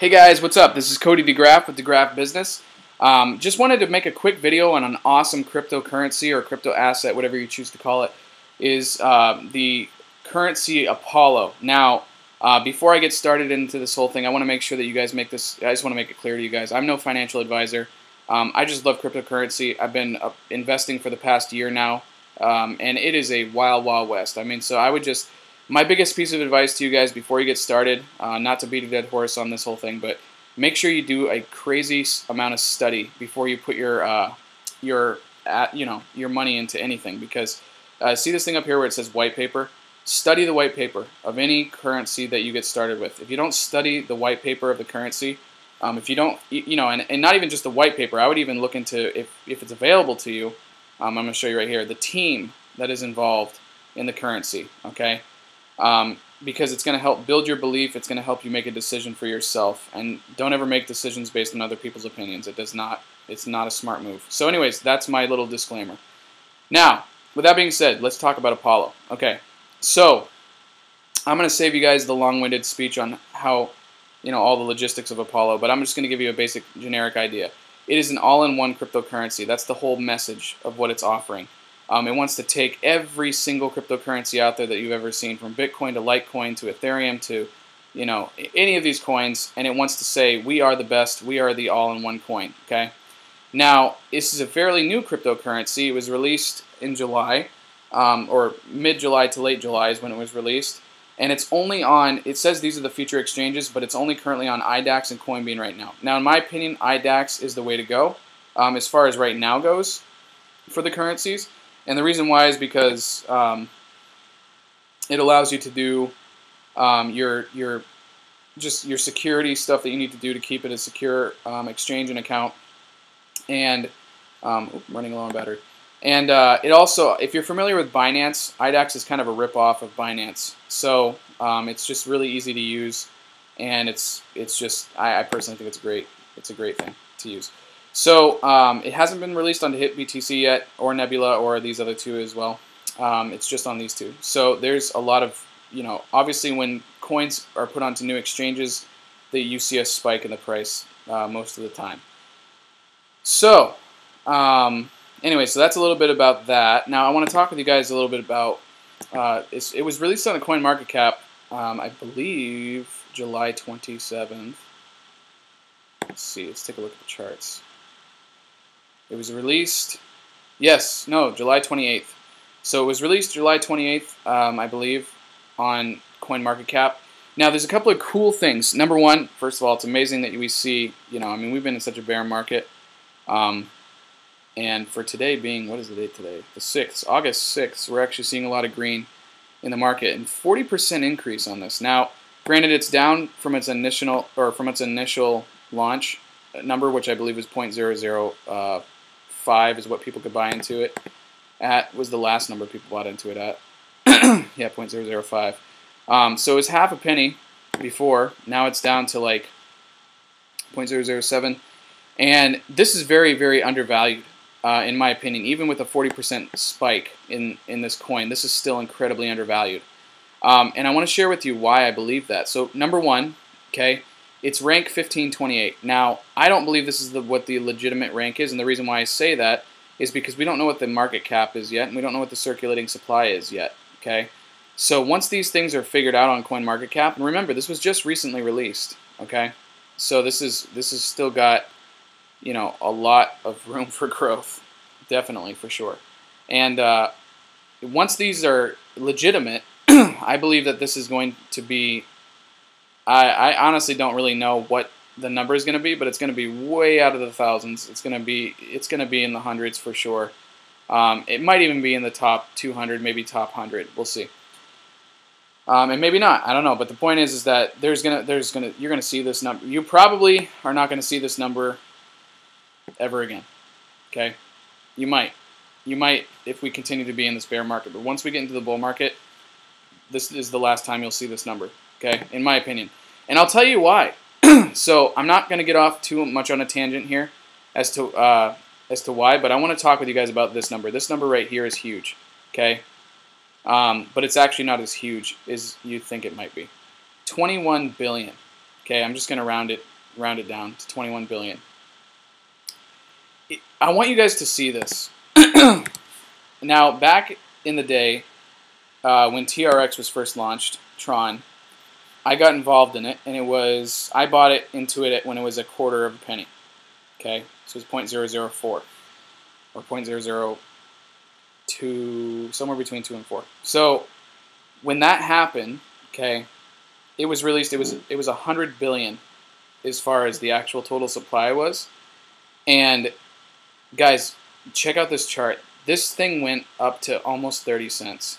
Hey guys, what's up? This is Cody DeGraff with DeGraff Business. Just wanted to make a quick video on an awesome cryptocurrency or crypto asset, whatever you choose to call it, is the currency Apollo. Now, before I get started into this whole thing, I want to make sure that you guys make this, I just want to make it clear to you guys, I'm no financial advisor. I just love cryptocurrency. I've been investing for the past year now, and it is a wild, wild west. I mean, so I would just... My biggest piece of advice to you guys before you get started, not to beat a dead horse on this whole thing, but make sure you do a crazy amount of study before you put your money into anything. Because see this thing up here where it says white paper? Study the white paper of any currency that you get started with. If you don't study the white paper of the currency, if you don't, and not even just the white paper, I would even look into if it's available to you. I'm going to show you right here the team that is involved in the currency. Okay. Because it's going to help build your belief. It's going to help you make a decision for yourself. And don't ever make decisions based on other people's opinions. It's not a smart move. So anyways, that's my little disclaimer. Now, with that being said, let's talk about Apollo. Okay, so I'm going to save you guys the long-winded speech on how, all the logistics of Apollo, but I'm just going to give you a basic generic idea. It is an all-in-one cryptocurrency. That's the whole message of what it's offering. It wants to take every single cryptocurrency out there that you've ever seen, from Bitcoin to Litecoin to Ethereum to, any of these coins, and it wants to say, we are the best, we are the all-in-one coin, okay? Now, this is a fairly new cryptocurrency. It was released in July, or mid-July to late July is when it was released, and it's only on, it says these are the future exchanges, but it's only currently on IDAX and Coinbean right now. Now, in my opinion, IDAX is the way to go, as far as right now goes for the currencies. And the reason why is because it allows you to do your security stuff that you need to do to keep it a secure exchange and account. And running low on battery. And it also, if you're familiar with Binance, IDAX is kind of a rip-off of Binance. So it's just really easy to use, and it's just I personally think it's a great thing to use. So it hasn't been released on HitBTC yet, or Nebula, or these other two as well. It's just on these two. So there's a lot of, obviously when coins are put onto new exchanges, you see a spike in the price most of the time. So anyway, so that's a little bit about that. Now I want to talk with you guys a little bit about, it was released on the CoinMarketCap, I believe July 27th. Let's see, let's take a look at the charts. It was released, July 28th. So it was released July 28th, I believe, on CoinMarketCap. Now, there's a couple of cool things. Number one, first of all, it's amazing that we see, we've been in such a bear market. And for today being, what is the date today? The 6th, August 6th, we're actually seeing a lot of green in the market. And 40% increase on this. Now, granted, it's down from its initial launch number, which I believe was 0.005 is what people could buy into it at, was the last number people bought into it at. Yeah, 0.005. So it was half a penny before. Now it's down to like 0.007. And this is very, very undervalued, in my opinion. Even with a 40% spike in this coin, this is still incredibly undervalued. And I want to share with you why I believe that. So number one, okay, it's rank 1528. Now, I don't believe this is what the legitimate rank is, and the reason why I say that is because we don't know what the market cap is yet, and we don't know what the circulating supply is yet, okay? So once these things are figured out on CoinMarketCap, and remember, this was just recently released, okay? So this is still got, a lot of room for growth, definitely, for sure. And once these are legitimate, I believe that this is going to be, I honestly don't really know what the number is going to be, but it's going to be way out of the thousands. It's going to be in the hundreds for sure. It might even be in the top 200, maybe top 100. We'll see. And maybe not. I don't know. But the point is that you're going to see this number. You probably are not going to see this number ever again. Okay? You might if we continue to be in this bear market. But once we get into the bull market, this is the last time you'll see this number. Okay, in my opinion. And I'll tell you why. So I'm not going to get off too much on a tangent here as to why, but I want to talk with you guys about this number. This number right here is huge. Okay, but it's actually not as huge as you think it might be. 21 billion. Okay, I'm just going to round it rounded down to 21 billion. I want you guys to see this. Now, back in the day, when TRX was first launched, Tron, I got involved in it, and I bought into it when it was a quarter of a penny. Okay, so it was 0.004 or 0.002, somewhere between 2 and 4. So when that happened, okay, it was released. It was 100 billion as far as the actual total supply was. And guys, check out this chart. This thing went up to almost 30 cents.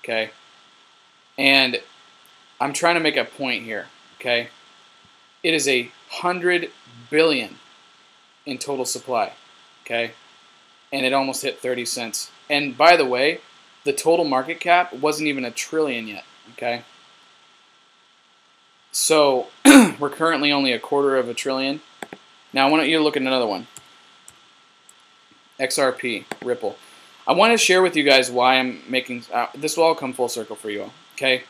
Okay, and I'm trying to make a point here. Okay, it is 100 billion in total supply. Okay, and it almost hit 30 cents. And by the way, the total market cap wasn't even $1 trillion yet. Okay, so we're currently only $0.25 trillion. Now I want you to look at another one. XRP, Ripple. I want to share with you guys why I'm making, this will all come full circle for you all, okay?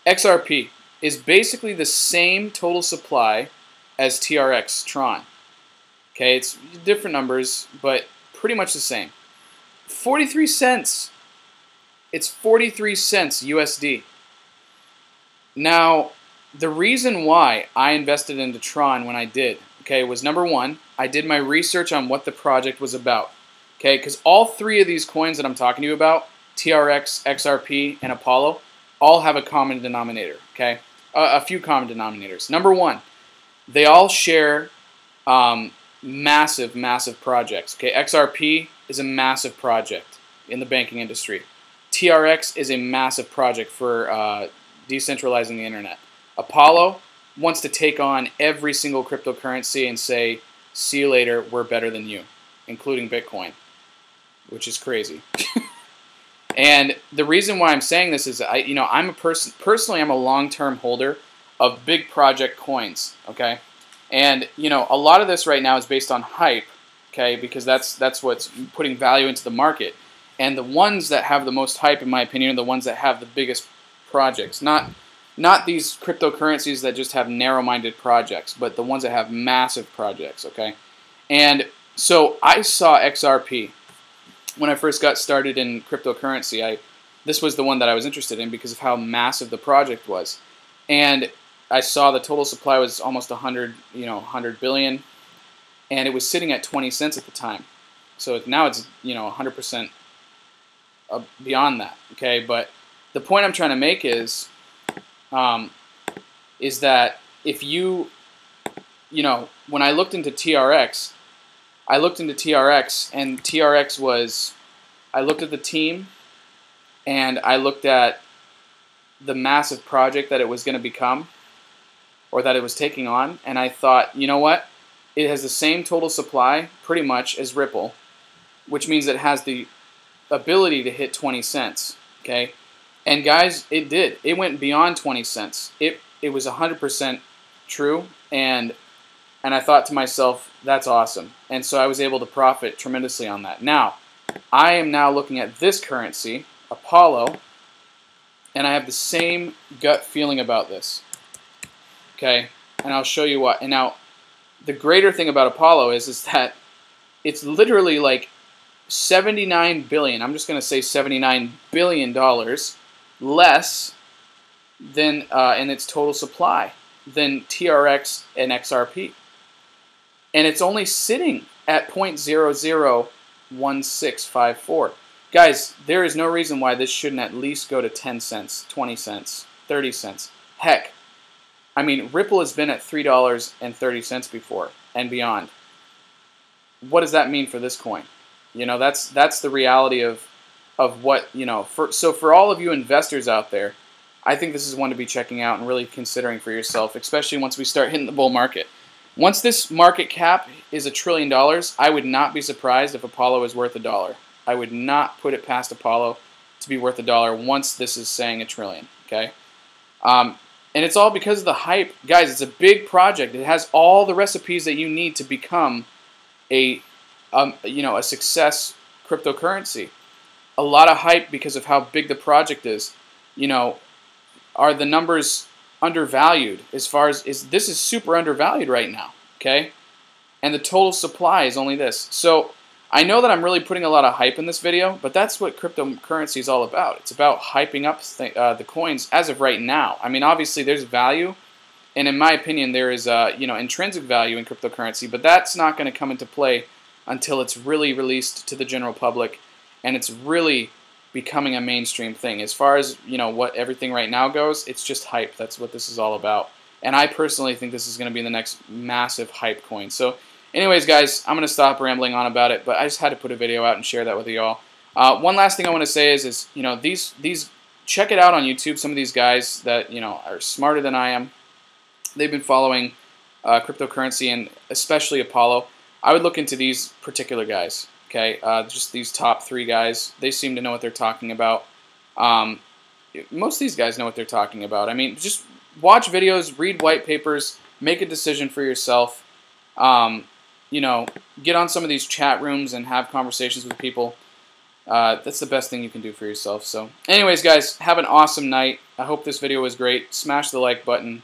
XRP is basically the same total supply as TRX, Tron. Okay, it's different numbers, but pretty much the same. 43 cents. It's 43 cents USD. Now, the reason why I invested into Tron when I did, okay, was number one, I did my research on what the project was about. Okay, because all three of these coins that I'm talking to you about, TRX, XRP, and Apollo, all have a common denominator. Okay, a few common denominators. Number one, they all share massive, massive projects. Okay, XRP is a massive project in the banking industry. TRX is a massive project for decentralizing the internet. Apollo wants to take on every single cryptocurrency and say, "See you later, we're better than you," including Bitcoin, which is crazy. And the reason why I'm saying this is, I'm a person personally. I'm a long-term holder of big project coins. Okay, and a lot of this right now is based on hype. Okay, because that's what's putting value into the market. And the ones that have the most hype, in my opinion, are the ones that have the biggest projects. Not these cryptocurrencies that just have narrow-minded projects, but the ones that have massive projects. Okay, and so I saw XRP. When I first got started in cryptocurrency, this was the one that I was interested in because of how massive the project was. And I saw the total supply was almost 100 billion, and it was sitting at 20 cents at the time. So now it's 100% beyond that. Okay, but the point I'm trying to make is that if when I looked into TRX. And TRX was, I looked at the team, and I looked at the massive project that it was going to become, or that it was taking on, and I thought, you know what? It has the same total supply, pretty much, as Ripple, which means it has the ability to hit 20 cents, okay? And guys, it did. It went beyond 20 cents. It was 100% true, and I thought to myself, that's awesome. And so I was able to profit tremendously on that. Now, I am now looking at this currency, Apollo, and I have the same gut feeling about this. Okay? And I'll show you what. And now, the greater thing about Apollo is that it's literally like 79 billion, I'm just going to say $79 billion less than in its total supply than TRX and XRP. And it's only sitting at 0.001654. Guys, there is no reason why this shouldn't at least go to 10 cents, 20 cents, 30 cents. Heck, I mean, Ripple has been at $3.30 before and beyond. What does that mean for this coin? That's the reality of what, so for all of you investors out there, I think this is one to be checking out and really considering for yourself, especially once we start hitting the bull market. Once this market cap is $1 trillion, I would not be surprised if Apollo is worth $1. I would not put it past Apollo to be worth $1 once this is saying $1 trillion. Okay, and it's all because of the hype, guys. It's a big project. It has all the recipes that you need to become a success cryptocurrency. A lot of hype because of how big the project is. Are the numbers undervalued as far as this is super undervalued right now, okay? And the total supply is only this. So I know that I'm really putting a lot of hype in this video, but that's what cryptocurrency is all about. It's about hyping up the coins as of right now. I mean, obviously there's value, and in my opinion, there is intrinsic value in cryptocurrency, but that's not going to come into play until it's really released to the general public and it's really becoming a mainstream thing. As far as what everything right now goes, it's just hype. That's what this is all about. And I personally think this is going to be the next massive hype coin. So anyways, guys, I'm going to stop rambling on about it, but I just had to put a video out and share that with you all. One last thing I want to say is these check it out on YouTube. Some of these guys that are smarter than I am, they've been following cryptocurrency and especially Apollo. I would look into these particular guys. Okay, just these top 3 guys. They seem to know what they're talking about. Most of these guys know what they're talking about. I mean, just watch videos, read white papers, make a decision for yourself. Get on some of these chat rooms and have conversations with people. That's the best thing you can do for yourself. So anyways, guys, have an awesome night. I hope this video was great. Smash the like button.